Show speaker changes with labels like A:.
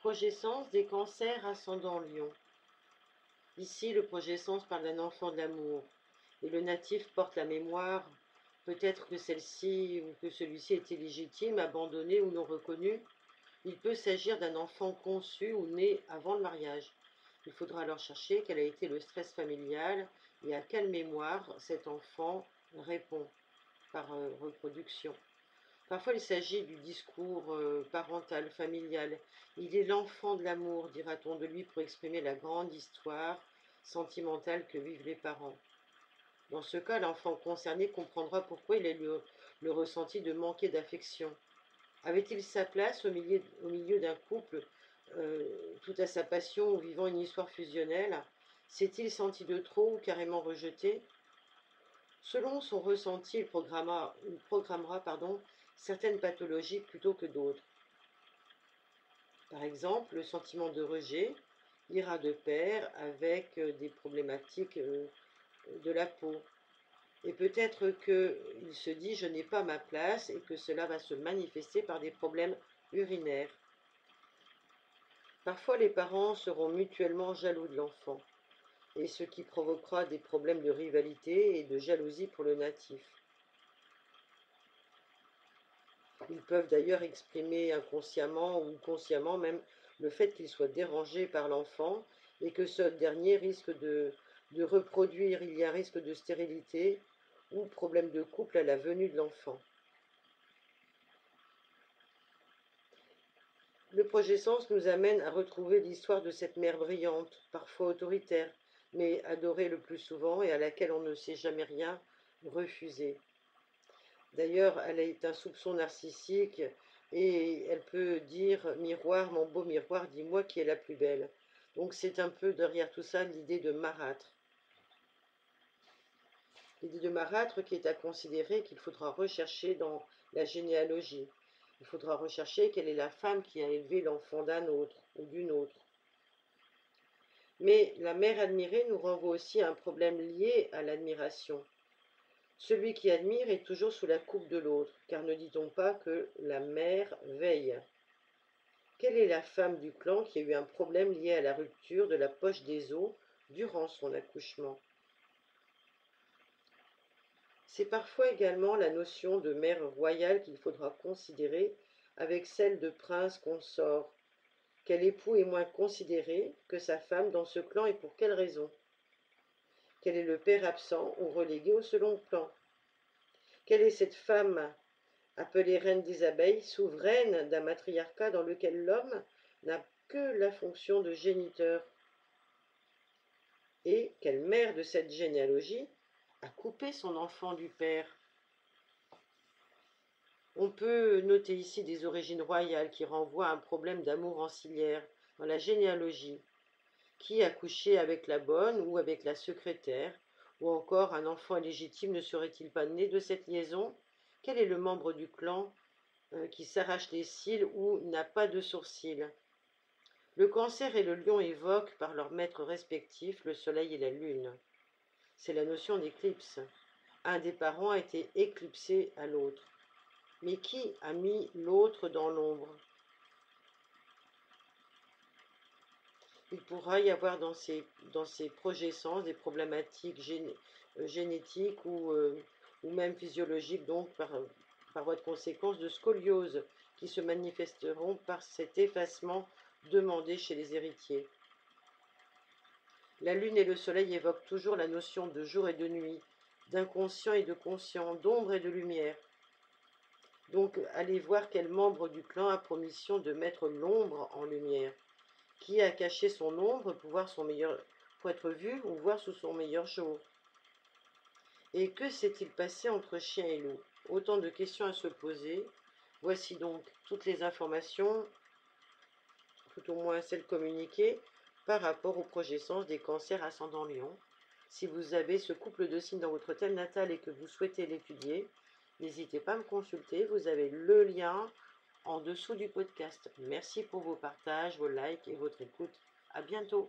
A: Progescence des cancers ascendant Lion. Ici, le progescence parle d'un enfant de l'amour, et le natif porte la mémoire. Peut-être que celle-ci ou que celui-ci était légitime, abandonné ou non reconnu. Il peut s'agir d'un enfant conçu ou né avant le mariage. Il faudra alors chercher quel a été le stress familial et à quelle mémoire cet enfant répond par reproduction. Parfois, il s'agit du discours parental, familial. Il est l'enfant de l'amour, dira-t-on de lui, pour exprimer la grande histoire sentimentale que vivent les parents. Dans ce cas, l'enfant concerné comprendra pourquoi il a le ressenti de manquer d'affection. Avait-il sa place au milieu d'un couple tout à sa passion ou vivant une histoire fusionnelle? S'est-il senti de trop ou carrément rejeté? Selon son ressenti, il programmera certaines pathologies plutôt que d'autres. Par exemple, le sentiment de rejet ira de pair avec des problématiques de la peau. Et peut-être qu'il se dit « je n'ai pas ma place » et que cela va se manifester par des problèmes urinaires. Parfois, les parents seront mutuellement jaloux de l'enfant, et ce qui provoquera des problèmes de rivalité et de jalousie pour le natif. Ils peuvent d'ailleurs exprimer inconsciemment ou consciemment même le fait qu'ils soient dérangés par l'enfant et que ce dernier risque de reproduire, il y a un risque de stérilité ou problème de couple à la venue de l'enfant. Le progescence nous amène à retrouver l'histoire de cette mère brillante, parfois autoritaire, mais adorée le plus souvent et à laquelle on ne sait jamais rien refuser. D'ailleurs, elle est un soupçon narcissique et elle peut dire « Miroir, mon beau miroir, dis-moi qui est la plus belle ». Donc c'est un peu derrière tout ça l'idée de marâtre. L'idée de marâtre qui est à considérer, qu'il faudra rechercher dans la généalogie. Il faudra rechercher quelle est la femme qui a élevé l'enfant d'un autre ou d'une autre. Mais la mère admirée nous renvoie aussi à un problème lié à l'admiration. Celui qui admire est toujours sous la coupe de l'autre, car ne dit-on pas que la mère veille? Quelle est la femme du clan qui a eu un problème lié à la rupture de la poche des os durant son accouchement? C'est parfois également la notion de mère royale qu'il faudra considérer avec celle de prince consort. Quel époux est moins considéré que sa femme dans ce clan et pour quelle raison? Quel est le père absent ou relégué au second plan? Quelle est cette femme appelée reine des abeilles, souveraine d'un matriarcat dans lequel l'homme n'a que la fonction de géniteur? Et quelle mère de cette généalogie a coupé son enfant du père? On peut noter ici des origines royales qui renvoient à un problème d'amour ancillaire dans la généalogie. Qui a couché avec la bonne ou avec la secrétaire? Ou encore un enfant illégitime ne serait-il pas né de cette liaison? Quel est le membre du clan qui s'arrache les cils ou n'a pas de sourcils? Le cancer et le lion évoquent par leurs maîtres respectifs le soleil et la lune. C'est la notion d'éclipse. Un des parents a été éclipsé à l'autre. Mais qui a mis l'autre dans l'ombre? Il pourra y avoir dans ces progescences des problématiques génétiques ou même physiologiques, donc par voie de conséquence de scoliose, qui se manifesteront par cet effacement demandé chez les héritiers. La lune et le soleil évoquent toujours la notion de jour et de nuit, d'inconscient et de conscient, d'ombre et de lumière. Donc allez voir quel membre du clan a pour mission de mettre l'ombre en lumière. Qui a caché son ombre pour être vu ou voir sous son meilleur jour? Et que s'est-il passé entre chien et loup? Autant de questions à se poser. Voici donc toutes les informations, tout au moins celles communiquées, par rapport aux progescences des cancers ascendant Lion. Si vous avez ce couple de signes dans votre thème natal et que vous souhaitez l'étudier, n'hésitez pas à me consulter, vous avez le lien en dessous du podcast. Merci pour vos partages, vos likes et votre écoute. À bientôt.